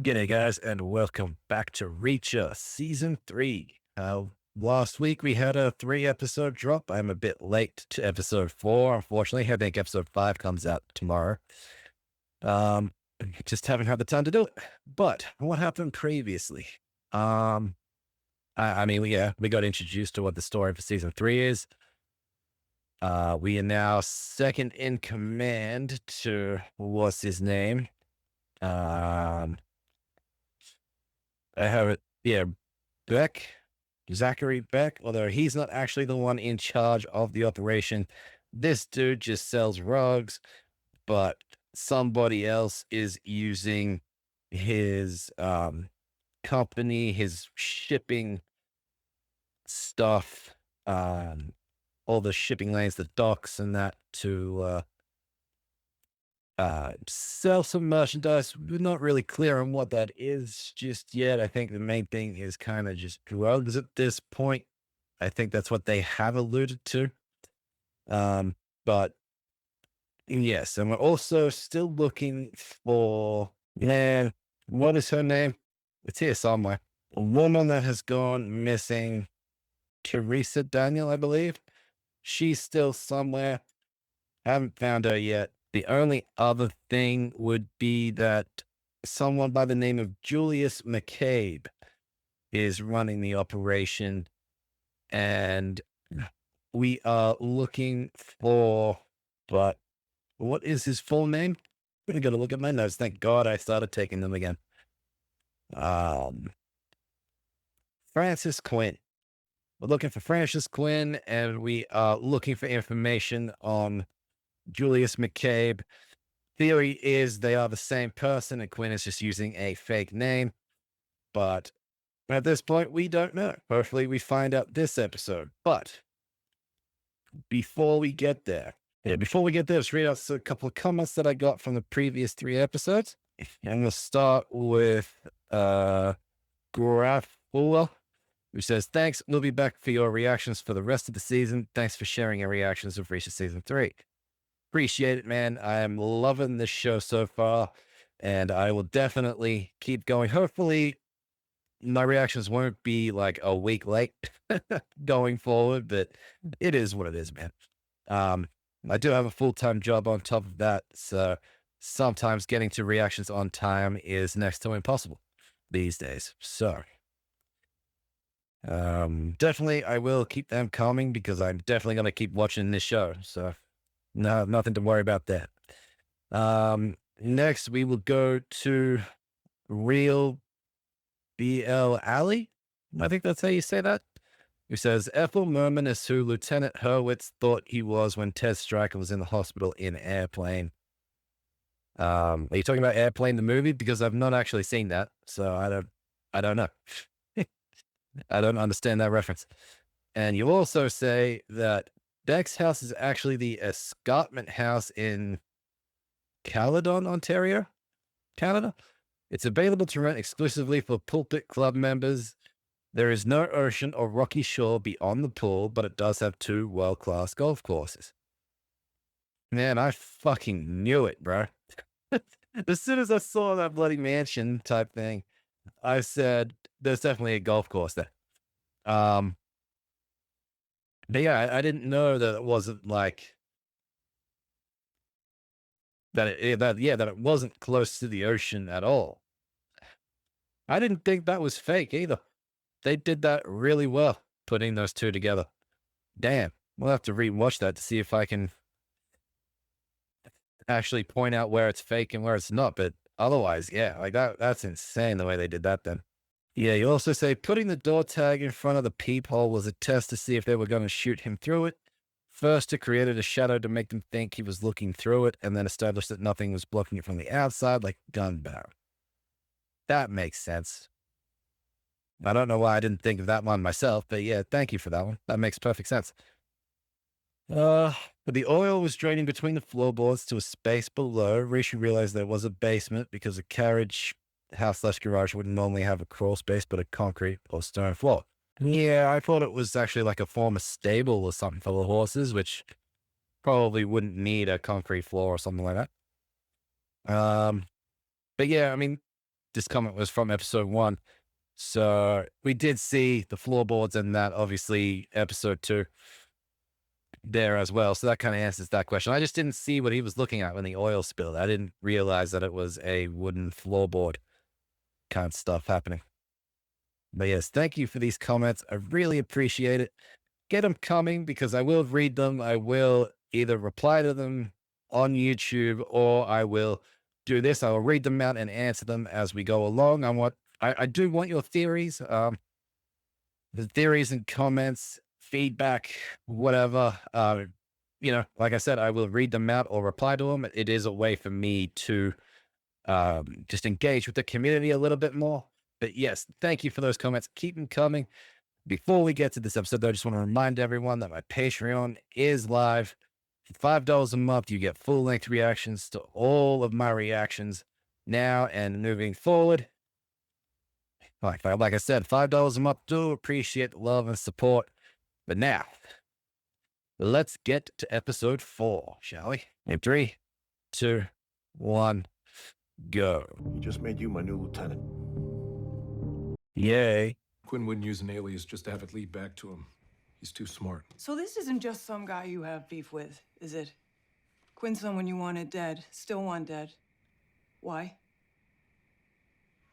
G'day, guys, and welcome back to Reacher Season 3. Last week we had a 3 episode drop. I'm a bit late to episode 4, unfortunately. I think episode 5 comes out tomorrow. Um, just haven't had the time to do it. But what happened previously? Um, we got introduced to what the story for Season 3 is. We are now second in command to, what's his name? Um, I have it, yeah, Beck, Zachary Beck, although he's not actually the one in charge of the operation. This dude just sells rugs, but somebody else is using his company, his shipping stuff, all the shipping lanes, the docks, and that to sell some merchandise. We're not really clear on what that is just yet. I think the main thing is kind of just drugs at this point. I think that's what they have alluded to. But yes, and we're also still looking for, yeah, what is her name? It's here somewhere. A woman that has gone missing, Teresa Daniel, I believe. She's still somewhere. Haven't found her yet. The only other thing would be that someone by the name of Julius McCabe is running the operation, and we are looking for, but what is his full name? I'm gonna go to look at my notes. Thank God I started taking them again. Um, Francis Quinn. We're looking for Francis Quinn, and we are looking for information on Julius McCabe. Theory is they are the same person, and Quinn is just using a fake name. But at this point, we don't know. Hopefully, we find out this episode. But before we get there, let's read out a couple of comments that I got from the previous 3 episodes. I'm gonna start with Grafula, who says, "Thanks. We'll be back for your reactions for the rest of the season. Thanks for sharing your reactions of Reacher Season 3. Appreciate it, man. I am loving this show so far, and I will definitely keep going. Hopefully, my reactions won't be like a week late going forward, but it is what it is, man. Um, I do have a full-time job on top of that, so sometimes getting to reactions on time is next to impossible these days. So, definitely I will keep them coming because I'm definitely going to keep watching this show. So, no, nothing to worry about that. Next we will go to Real BL Alley. I think that's how you say that. Who says Ethel Merman is who Lieutenant Hurwitz thought he was when Ted Stryker was in the hospital in Airplane. Are you talking about Airplane the movie? Because I've not actually seen that, so I don't know. I don't understand that reference. And you also say that Beck's house is actually the escarpment house in Caledon, Ontario, Canada. It's available to rent exclusively for Pulpit Club members. There is no ocean or rocky shore beyond the pool, but it does have 2 world-class golf courses. Man, I fucking knew it, bro. As soon as I saw that bloody mansion type thing, I said, there's definitely a golf course there. But yeah, I didn't know that it wasn't like that it wasn't close to the ocean at all. I didn't think that was fake either. They did that really well, putting those 2 together. Damn, we'll have to rewatch that to see if I can actually point out where it's fake and where it's not. But otherwise, yeah, like that's insane the way they did that then. Yeah, you also say putting the door tag in front of the peephole was a test to see if they were going to shoot him through it. First, it created a shadow to make them think he was looking through it, and then established that nothing was blocking it from the outside, like gun barrel. That makes sense. I don't know why I didn't think of that one myself, but yeah, thank you for that one. That makes perfect sense. But the oil was draining between the floorboards to a space below. Rishi realized there was a basement because a carriage house slash garage wouldn't normally have a crawl space, but a concrete or stone floor. Yeah, I thought it was actually like a former stable or something for the horses, which probably wouldn't need a concrete floor or something like that. But yeah, I mean, this comment was from episode 1. So we did see the floorboards in that, obviously, episode 2 there as well. So that kind of answers that question. I just didn't see what he was looking at when the oil spilled. I didn't realize that it was a wooden floorboard kind of stuff happening. But yes, thank you for these comments. I really appreciate it. Get them coming because I will read them. I will either reply to them on YouTube or I will do this. I will read them out and answer them as we go along. I do want your theories, the theories and comments, feedback, whatever. Like I said, I will read them out or reply to them. It is a way for me to just engage with the community a little bit more. But yes, thank you for those comments. Keep them coming. Before we get to this episode, though, I just want to remind everyone that my Patreon is live. For $5 a month, you get full-length reactions to all of my reactions now and moving forward. Like I said, $5 a month. Do appreciate the love and support. But now, let's get to episode 4, shall we? In 3, 2, 1, go. He just made you my new lieutenant. Yay. Quinn wouldn't use an alias just to have it lead back to him. He's too smart. So this isn't just some guy you have beef with, is it? Quinn's someone you wanted dead, still want dead. Why?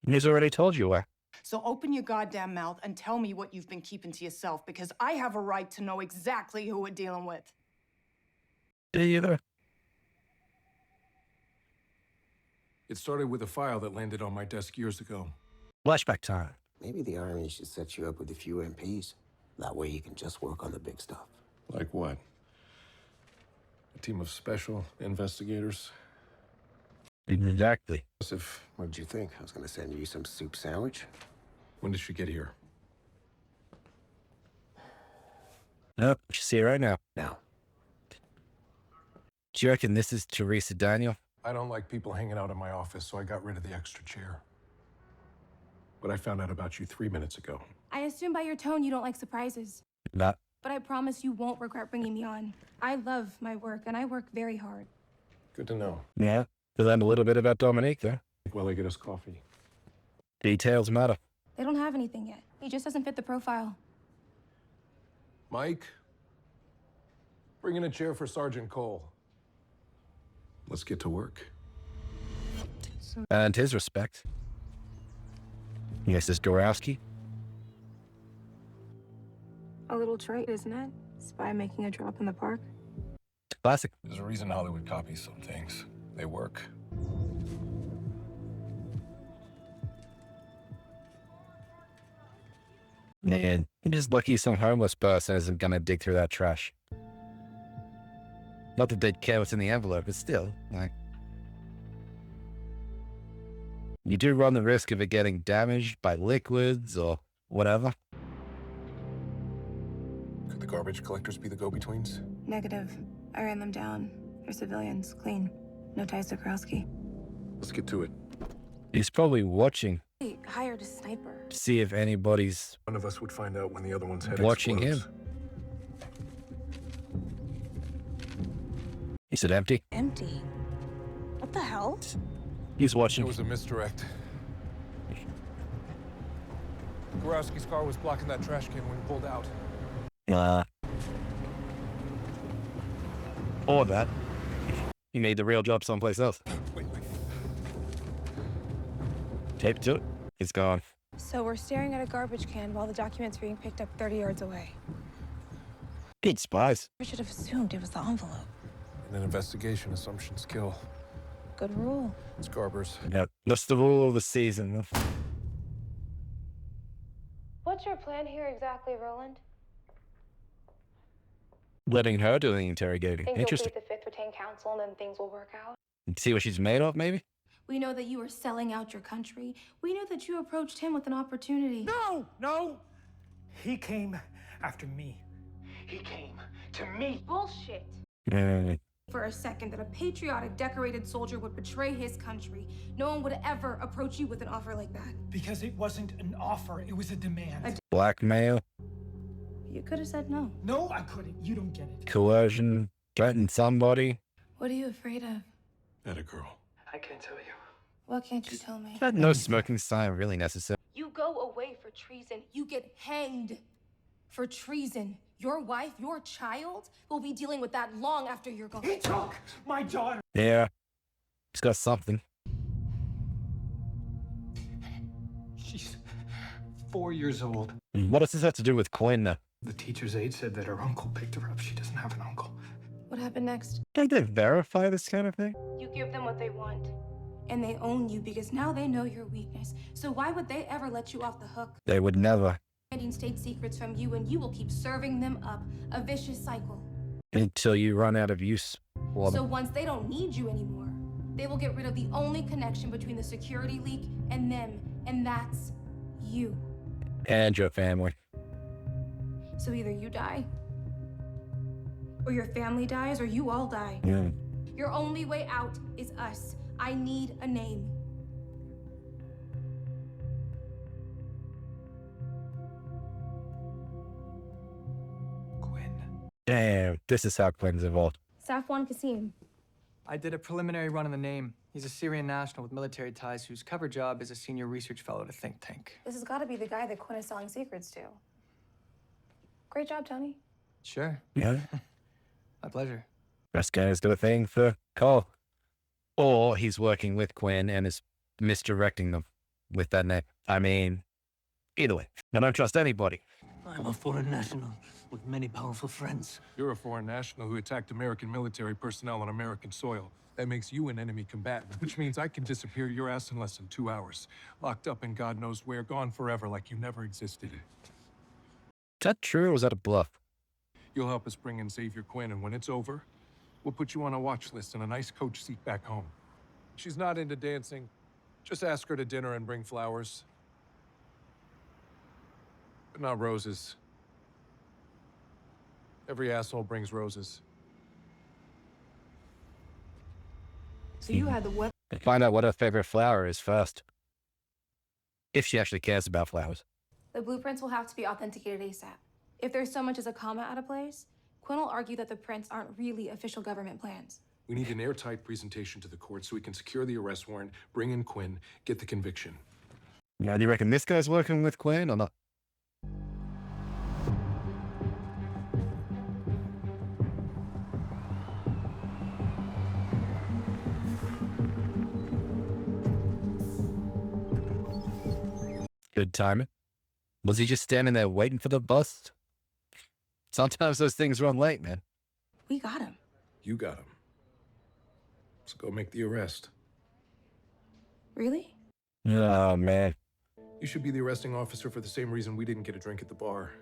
He's already told you why. So open your goddamn mouth and tell me what you've been keeping to yourself, because I have a right to know exactly who we're dealing with. Do you either? It started with a file that landed on my desk years ago. Flashback time. Maybe the Army should set you up with a few MPs. That way you can just work on the big stuff. Like what? A team of special investigators? Exactly. What did you think? I was gonna send you some soup sandwich. When did she get here? Nope, you see it right now. Now. Do you reckon this is Teresa Daniel? I don't like people hanging out in my office, so I got rid of the extra chair. But I found out about you 3 minutes ago. I assume by your tone you don't like surprises. Not. But I promise you won't regret bringing me on. I love my work, and I work very hard. Good to know. Yeah. To learn a little bit about Dominique there. While I get us coffee. Details matter. They don't have anything yet. He just doesn't fit the profile. Mike, bring in a chair for Sergeant Cole. Let's get to work. And his respect. Yes, this Dorowski. A little trait, isn't it? Spy making a drop in the park. Classic. There's a reason Hollywood copies some things. They work. Man, you're just lucky some homeless person isn't gonna dig through that trash. Not that they'd care what's in the envelope, but still, like... You do run the risk of it getting damaged by liquids or whatever. Could the garbage collectors be the go-betweens? Negative. I ran them down. They're civilians, clean. No ties to Kurowski. Let's get to it. He's probably watching He hired a sniper. to see if anybody's One of us would find out when the other one's head watching explodes. him. Is it empty? Empty. What the hell? He's watching. It was a misdirect. Kurowski's car was blocking that trash can when he pulled out. Or that. He made the real job someplace else. Wait. Tape to it. It's gone. So we're staring at a garbage can while the document's being picked up 30 yards away. Good spies. I should have assumed it was the envelope. In an investigation, assumptions kill. Good rule. It's Garber's. Yeah, that's the rule of the season. What's your plan here exactly, Roland? Letting her do the interrogating. Think Interesting. you'll beat the 5th Retained Council and then things will work out? See what she's made of, maybe? We know that you were selling out your country. We know that you approached him with an opportunity. No! He came after me. He came to me. Bullshit. For a second that a patriotic, decorated soldier would betray his country. No one would ever approach you with an offer like that. Because it wasn't an offer, it was a demand. Blackmail, You could have said no. No, I couldn't. You don't get it. coercion, threaten somebody. What are you afraid of? That a girl. I can't tell you. What can't you tell me? That no smoking sign really necessary. You go away for treason. You get hanged for treason. Your wife, your child, will be dealing with that long after you're gone. He took my daughter. Yeah, he's got something. She's 4 years old. What does this have to do with Quinn, though? The teacher's aide said that her uncle picked her up. She doesn't have an uncle. What happened next? Can't they verify this kind of thing? You give them what they want. And they own you because now they know your weakness. So why would they ever let you off the hook? They would never. Finding state secrets from you, and you will keep serving them up. A vicious cycle. Until you run out of use for So them. once they don't need you anymore, they will get rid of the only connection between the security leak and them, and that's you. And your family. So either you die, or your family dies, or you all die. Yeah. Your only way out is us. I need a name. Quinn. Damn, this is how Quinn's evolved. Safwan Kasim. I did a preliminary run of the name. He's a Syrian national with military ties whose cover job is a senior research fellow at a think tank. This has got to be the guy that Quinn is selling secrets to. Great job, Tony. Sure. Yeah. My pleasure. Best guys do a thing for Cole. Or he's working with Quinn and is misdirecting them with that name. I mean, either way, I don't trust anybody. I'm a foreign national with many powerful friends. You're a foreign national who attacked American military personnel on American soil. That makes you an enemy combatant, which means I can disappear your ass in less than 2 hours. Locked up in God knows where, gone forever like you never existed. Is that true or was that a bluff? You'll help us bring in Xavier Quinn, and when it's over, we'll put you on a watch list and a nice coach seat back home. She's not into dancing. Just ask her to dinner and bring flowers. But not roses. Every asshole brings roses. So you had the what? Find out what her favorite flower is first. If she actually cares about flowers. The blueprints will have to be authenticated ASAP. If there's so much as a comma out of place, Quinn will argue that the prints aren't really official government plans. We need an airtight presentation to the court so we can secure the arrest warrant, bring in Quinn, get the conviction. Now, do you reckon this guy's working with Quinn or not? Good timing. Was he just standing there waiting for the bus? Sometimes those things run late, man. We got him. You got him. So go make the arrest. Really? Oh, man. You should be the arresting officer for the same reason we didn't get a drink at the bar.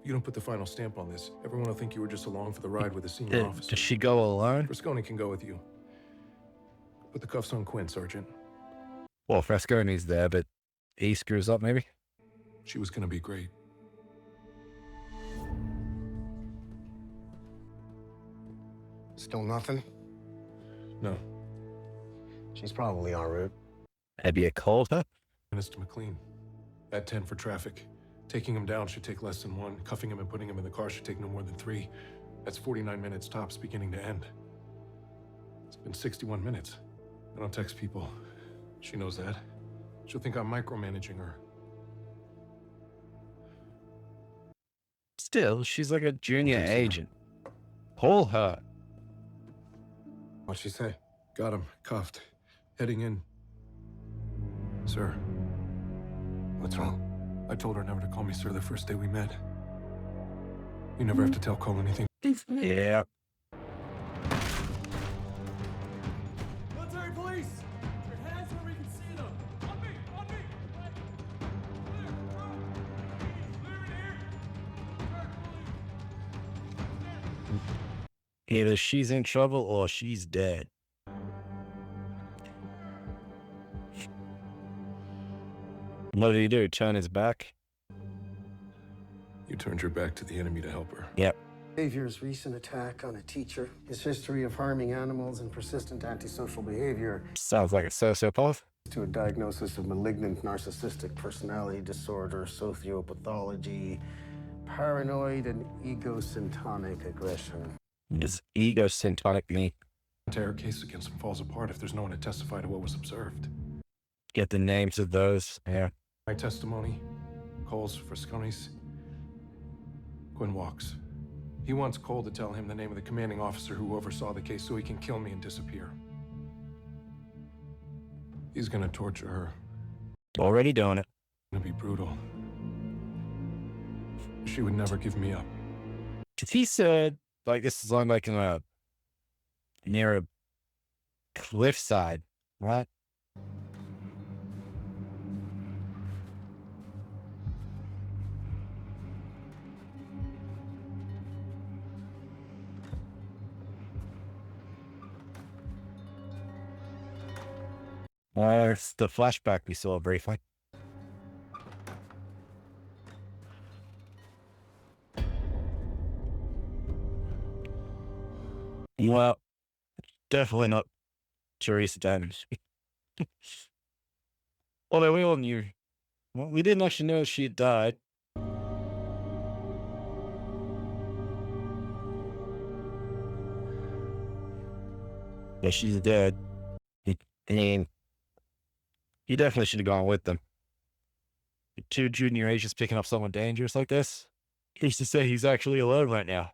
If you don't put the final stamp on this, everyone will think you were just along for the ride with a senior officer. Does she go alone? Fresconi can go with you. Put the cuffs on Quinn, Sergeant. Well, Fresconi's there, but he screws up, maybe? She was gonna be great. Still nothing? No. She's probably en route. Have you called her? Minutes to McLean. At 10 for traffic. Taking him down should take less than 1. Cuffing him and putting him in the car should take no more than 3. That's 49 minutes tops, beginning to end. It's been 61 minutes. I don't text people. She knows that. She'll think I'm micromanaging her. Still, she's like a junior agent. Pull her. What'd she say? Got him. Cuffed. Heading in. Sir. What's wrong? I told her never to call me sir the first day we met. You never have to tell Cole anything. Yeah. Military police! Your hands where we can see them! On me! On me! Either she's in trouble or she's dead. What did he do? Turn his back? You turned your back to the enemy to help her. Yep. Xavier's recent attack on a teacher, his history of harming animals and persistent antisocial behavior Sounds like a sociopath. to a diagnosis of malignant narcissistic personality disorder, sociopathology, paranoid and egocentric aggression. His egocentric me. The entire case against him falls apart if there's no one to testify to what was observed. Get the names of those. Yeah. My testimony. Cole's Frasconi's. Quinn walks. He wants Cole to tell him the name of the commanding officer who oversaw the case so he can kill me and disappear. He's gonna torture her. Already doing it. Gonna be brutal. She would never give me up. Because he said, like, this is on, like, near a cliffside. What? It's the flashback we saw briefly. Well, definitely not Teresa Daniels. Although we all knew. Well, we didn't actually know she had died. Yeah, she's dead. I mean, he definitely should have gone with them. Two junior agents picking up someone dangerous like this. He's to say he's actually alone right now.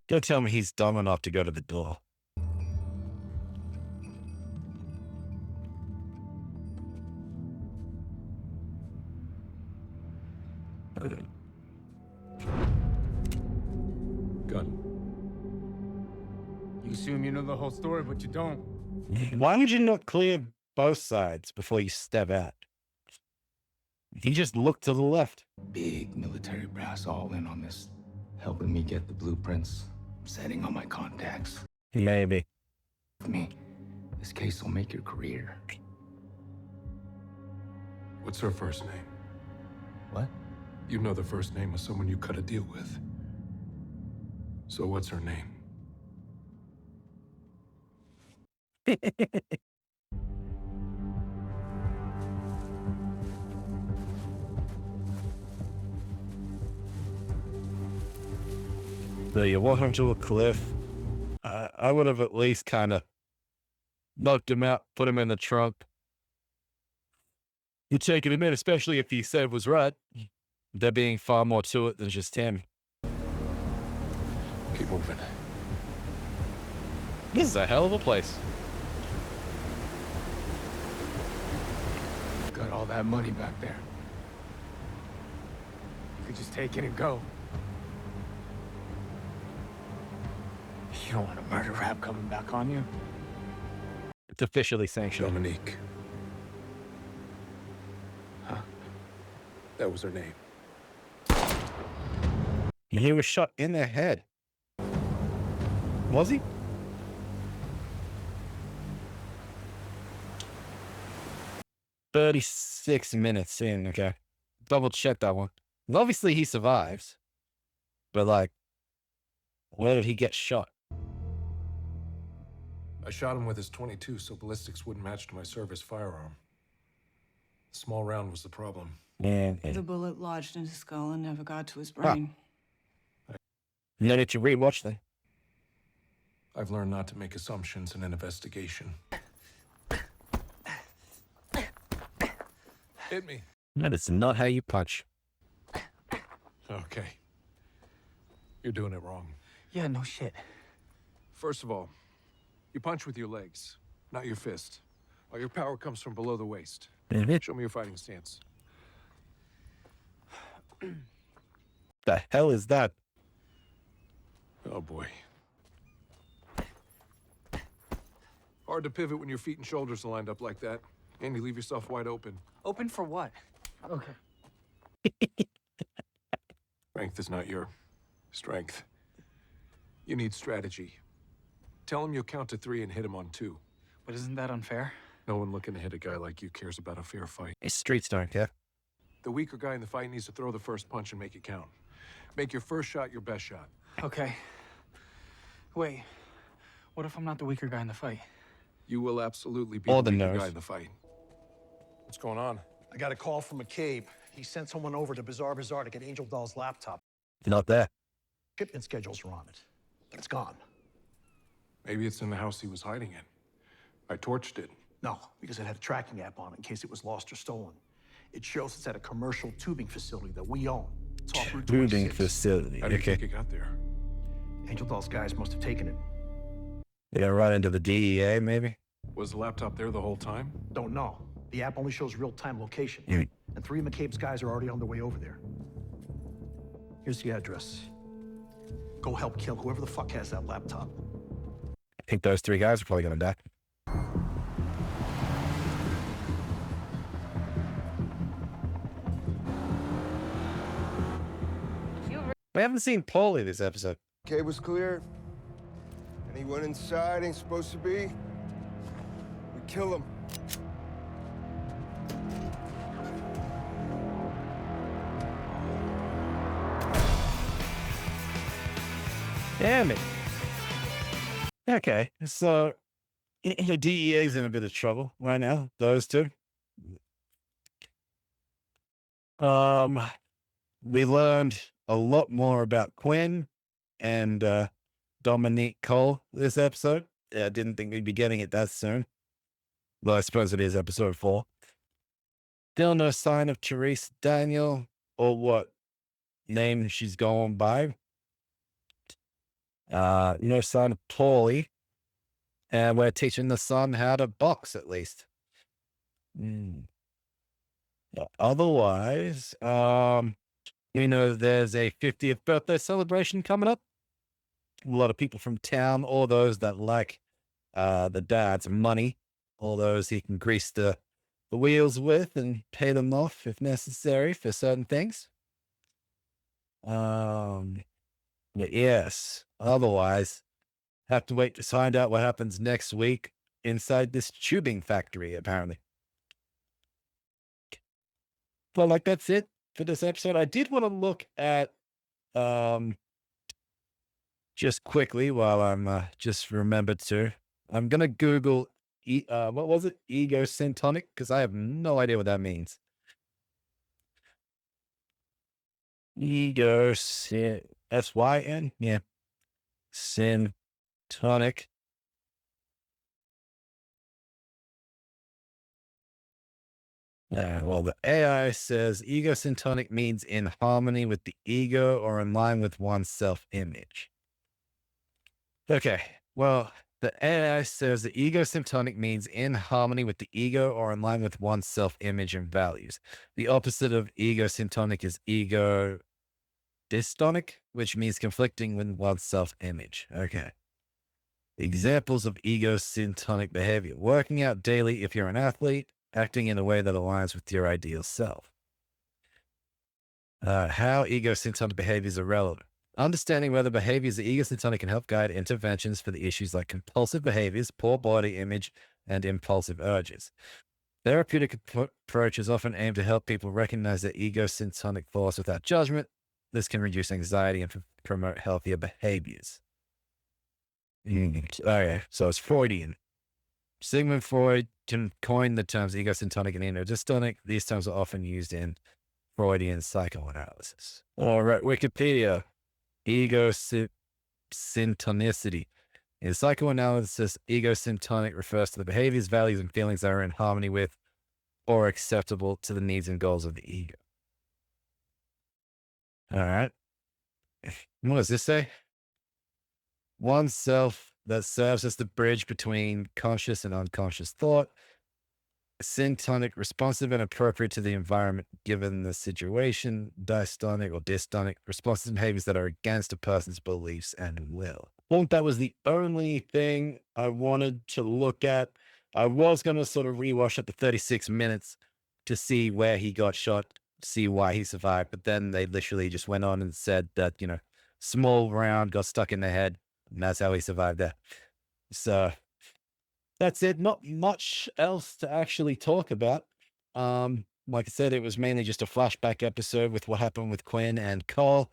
Don't tell me he's dumb enough to go to the door. Gun. You assume you know the whole story, but you don't. Why would you not clear both sides before you step out? He just looked to the left. Big military brass all in on this, helping me get the blueprints, setting on my contacts. Maybe. With me, this case will make your career. What's her first name? What? You know the first name of someone you cut a deal with. So what's her name? So you walk him to a cliff. I would have at least kind of knocked him out, put him in the trunk. You take him in, especially if he said was right. There being far more to it than just him. Keep moving. This is a hell of a place. Got all that money back there. You could just take it and go. You don't want a murder rap coming back on you? It's officially sanctioned. Dominique. Huh? That was her name. He was shot in the head. Was he? "36 minutes in, okay. Double check that one. And obviously he survives. But like, where did he get shot? I shot him with his .22 so ballistics wouldn't match to my service firearm. The small round was the problem. And The bullet lodged in his skull and never got to his brain. then did you rewatch them? I've learned not to make assumptions in an investigation. Hit me. That is not how you punch. Okay. You're doing it wrong. Yeah, no shit. First of all, you punch with your legs, not your fist. All your power comes from below the waist. Show me your fighting stance. The hell is that? Oh boy. Hard to pivot when your feet and shoulders are lined up like that. And you leave yourself wide open. Open for what? Okay. Strength is not your strength. You need strategy. Tell him you'll count to 3 and hit him on 2. But isn't that unfair? No one looking to hit a guy like you cares about a fair fight. It's street stone, yeah. The weaker guy in the fight needs to throw the first punch and make it count. Make your first shot your best shot. Okay. Wait. What if I'm not the weaker guy in the fight? You will absolutely be Or the the weaker nurse. guy in the fight. What's going on? I got a call from McCabe. He sent someone over to Bazaar to get Angel Doll's laptop. Not there. Shipment schedules are on it, but it's gone. Maybe it's in the house he was hiding in. I torched it. No, because it had a tracking app on it in case it was lost or stolen. It shows it's at a commercial tubing facility that we own. It's off Route Tubing 26. facility. How do you Okay. think it got there? Angel Doll's guys must have taken it. They got right into the DEA, maybe? Was the laptop there the whole time? Don't know. The app only shows real-time location. Yeah. And 3 of McCabe's guys are already on their way over there. Here's the address. Go help kill whoever the fuck has that laptop. I think those 3 guys are probably going to die. We haven't seen Paulie this episode. Cave was clear. Anyone inside ain't supposed to be. We kill him. Damn it. Okay, so the DEA's in a bit of trouble right now, those 2. We learned a lot more about Quinn and Dominique Cole this episode. I didn't think we'd be getting it that soon. Though I suppose it is episode 4. Still no sign of Therese Daniel or what name she's going by. No sign of Paulie. And we're teaching the son how to box, at least. Otherwise, there's a 50th birthday celebration coming up. A lot of people from town, all those that like the dad's money, all those he can grease the wheels with and pay them off if necessary for certain things. Yes. Otherwise, have to wait to find out what happens next week inside this tubing factory, apparently. But that's it for this episode. I did want to look at just quickly while I'm just remembered to. I'm gonna Google what was it? Egosyntonic, because I have no idea what that means. SYN? Yeah. Syntonic. Well, the AI says egosyntonic means in harmony with the ego or in line with one's self-image. Okay, well, the AI says the egosyntonic means in harmony with the ego or in line with one's self-image and values. The opposite of egosyntonic is ego dystonic, which means conflicting with one's self-image. Okay. Examples of egosyntonic behavior: working out daily if you're an athlete, acting in a way that aligns with your ideal self. How egosyntonic behaviors are relevant. Understanding whether behaviors are egosyntonic can help guide interventions for the issues like compulsive behaviors, poor body image, and impulsive urges. Therapeutic approaches often aim to help people recognize their egosyntonic thoughts without judgment. This can reduce anxiety and promote healthier behaviors. Okay, so it's Freudian. Sigmund Freud coined the terms egosyntonic and enodystonic. These terms are often used in Freudian psychoanalysis. All right, Wikipedia. Egosyntonicity. In psychoanalysis, egosyntonic refers to the behaviors, values, and feelings that are in harmony with or acceptable to the needs and goals of the ego. All right. What does this say? Oneself that serves as the bridge between conscious and unconscious thought. Syntonic, responsive and appropriate to the environment given the situation. Dystonic or dystonic, responsive behaviors that are against a person's beliefs and will. Well, that was the only thing I wanted to look at. I was going to sort of rewatch at the 36 minutes to see where he got shot, see why he survived. But then they literally just went on and said that, small round got stuck in the head. And that's how he survived that. So that's it. Not much else to actually talk about. Like I said, it was mainly just a flashback episode with what happened with Quinn and Cole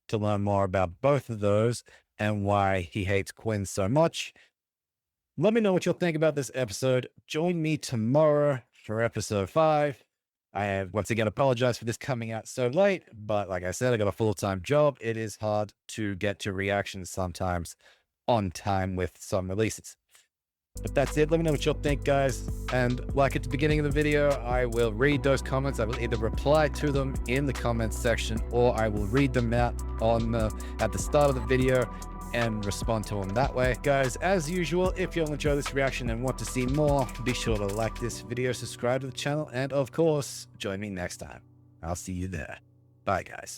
to learn more about both of those and why he hates Quinn so much. Let me know what you'll think about this episode. Join me tomorrow for episode 5. I have once again apologize for this coming out so late, but like I said, I got a full-time job. It is hard to get to reactions sometimes on time with some releases. But that's it. Let me know what you'll think, guys. And like at the beginning of the video, I will read those comments. I will either reply to them in the comments section, or I will read them out on at the start of the video and respond to them that way. Guys, as usual, if you'll enjoy this reaction and want to see more, be sure to like this video, subscribe to the channel, and of course, join me next time. I'll see you there. Bye, guys.